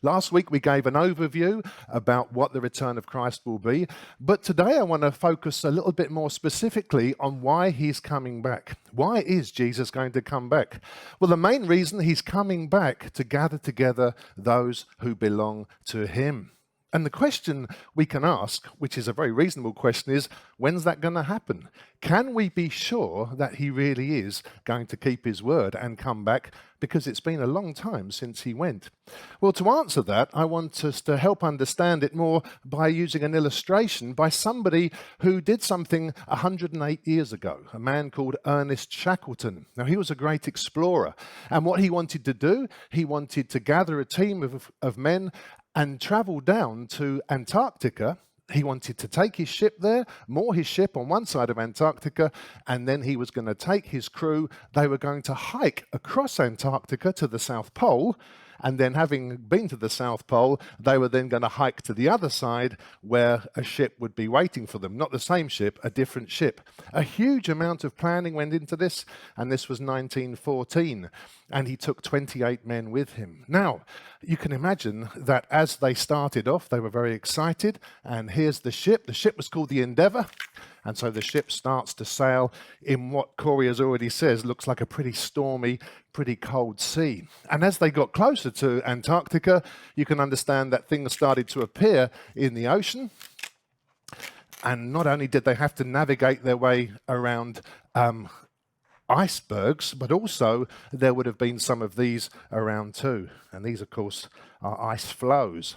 Last week we gave an overview about what the return of Christ will be, but today I want to focus a little bit more specifically on why he's coming back. Why is Jesus going to come back? Well, the main reason he's coming back to gather together those who belong to him. And the question we can ask, which is a very reasonable question, is when's that going to happen? Can we be sure that he really is going to keep his word and come back? Because it's been a long time since he went. Well, to answer that, I want us to help understand it more by using an illustration by somebody who did something 108 years ago, a man called Ernest Shackleton. Now, he was a great explorer. And what he wanted to do, he wanted to gather a team of men and travel down to Antarctica. He wanted to take his ship there, moor his ship on one side of Antarctica, and then he was going to take his crew. They were going to hike across Antarctica to the South Pole, and then having been to the South Pole, they were then going to hike to the other side where a ship would be waiting for them. Not the same ship, a different ship. A huge amount of planning went into this, and this was 1914, and he took 28 men with him. Now, you can imagine that as they started off, they were very excited, and here's the ship. The ship was called the Endeavour. And so the ship starts to sail in what Corey has already says looks like a pretty stormy, pretty cold sea. And as they got closer to Antarctica, you can understand that things started to appear in the ocean. And not only did they have to navigate their way around icebergs, but also there would have been some of these around too. And these, of course, are ice flows.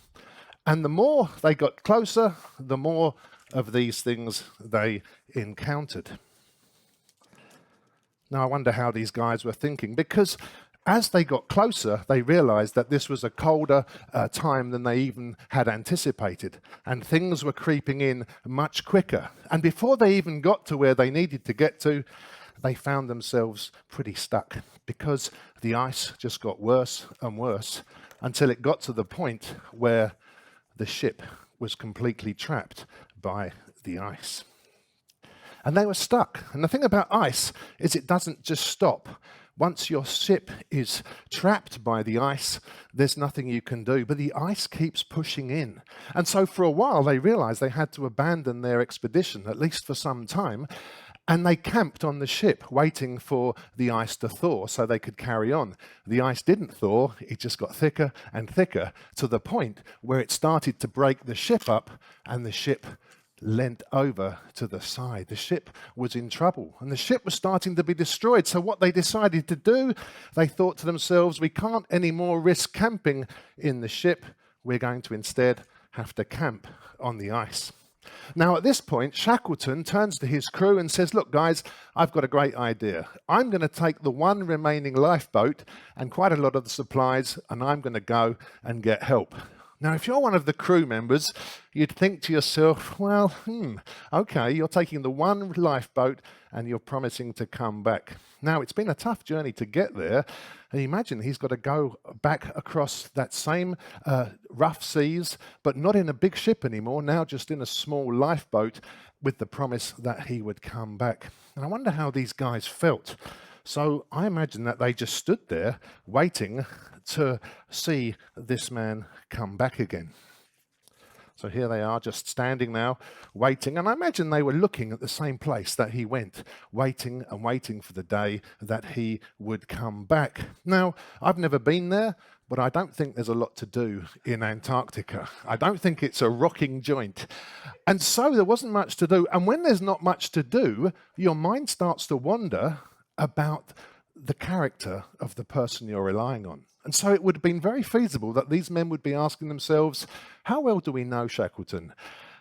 And the more they got closer, the more of these things they encountered. Now, I wonder how these guys were thinking, because as they got closer, they realized that this was a colder time than they even had anticipated, and things were creeping in much quicker. And before they even got to where they needed to get to, they found themselves pretty stuck, because the ice just got worse and worse until it got to the point where the ship was completely trapped by the ice. And they were stuck. And the thing about ice is it doesn't just stop. Once your ship is trapped by the ice, there's nothing you can do. But the ice keeps pushing in. And so for a while, they realized they had to abandon their expedition, at least for some time. And they camped on the ship, waiting for the ice to thaw so they could carry on. The ice didn't thaw, it just got thicker and thicker to the point where it started to break the ship up, and the ship leant over to the side. The ship was in trouble, and the ship was starting to be destroyed. So what they decided to do, they thought to themselves, we can't anymore risk camping in the ship. We're going to instead have to camp on the ice. Now, at this point, Shackleton turns to his crew and says, look, guys, I've got a great idea. I'm going to take the one remaining lifeboat and quite a lot of the supplies, and I'm going to go and get help. Now, if you're one of the crew members, you'd think to yourself, well, okay, you're taking the one lifeboat and you're promising to come back. Now, it's been a tough journey to get there. And imagine he's got to go back across that same rough seas, but not in a big ship anymore, now just in a small lifeboat with the promise that he would come back. And I wonder how these guys felt. So I imagine that they just stood there waiting to see this man come back again. So here they are, just standing now, waiting. And I imagine they were looking at the same place that he went, waiting and waiting for the day that he would come back. Now, I've never been there, but I don't think there's a lot to do in Antarctica. I don't think it's a rocking joint. And so there wasn't much to do. And when there's not much to do, your mind starts to wander about the character of the person you're relying on. And so it would have been very feasible that these men would be asking themselves, how well do we know Shackleton?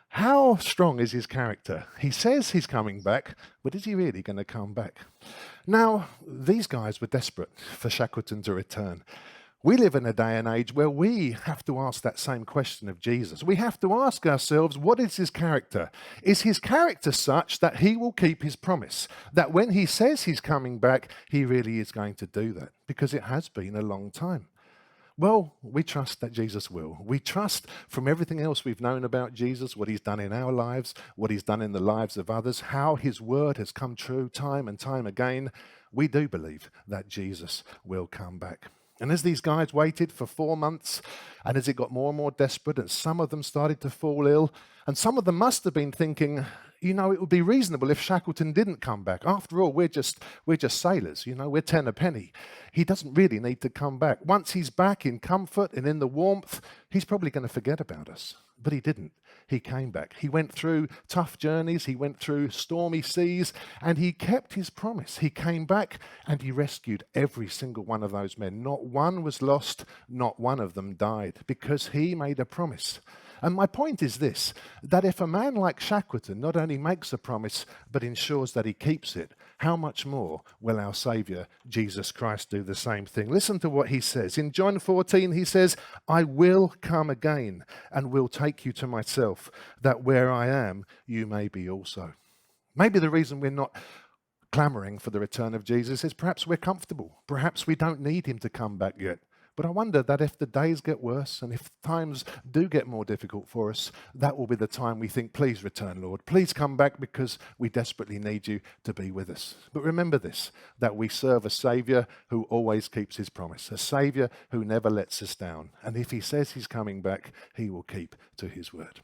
How strong is his character? He says he's coming back, but is he really going to come back? Now, these guys were desperate for Shackleton to return. We live in a day and age where we have to ask that same question of Jesus. We have to ask ourselves, what is his character? Is his character such that he will keep his promise? That when he says he's coming back, he really is going to do that? Because it has been a long time. Well, we trust that Jesus will. We trust from everything else we've known about Jesus, what he's done in our lives, what he's done in the lives of others, how his word has come true time and time again. We do believe that Jesus will come back. And as these guys waited for 4 months, and as it got more and more desperate, and some of them started to fall ill, and some of them must have been thinking, it would be reasonable if Shackleton didn't come back. After all, we're just sailors, we're 10 a penny. He doesn't really need to come back. Once he's back in comfort and in the warmth, he's probably going to forget about us. But he didn't. He came back. He went through tough journeys. He went through stormy seas, and he kept his promise. He came back and he rescued every single one of those men. Not one was lost. Not one of them died, because he made a promise. And my point is this, that if a man like Shackleton not only makes a promise, but ensures that he keeps it, how much more will our Saviour, Jesus Christ, do the same thing? Listen to what he says. In John 14, he says, I will come again and will take you to myself, that where I am, you may be also. Maybe the reason we're not clamouring for the return of Jesus is perhaps we're comfortable. Perhaps we don't need him to come back yet. But I wonder that if the days get worse and if times do get more difficult for us, that will be the time we think, please return, Lord. Please come back, because we desperately need you to be with us. But remember this, that we serve a Saviour who always keeps his promise, a Saviour who never lets us down. And if he says he's coming back, he will keep to his word.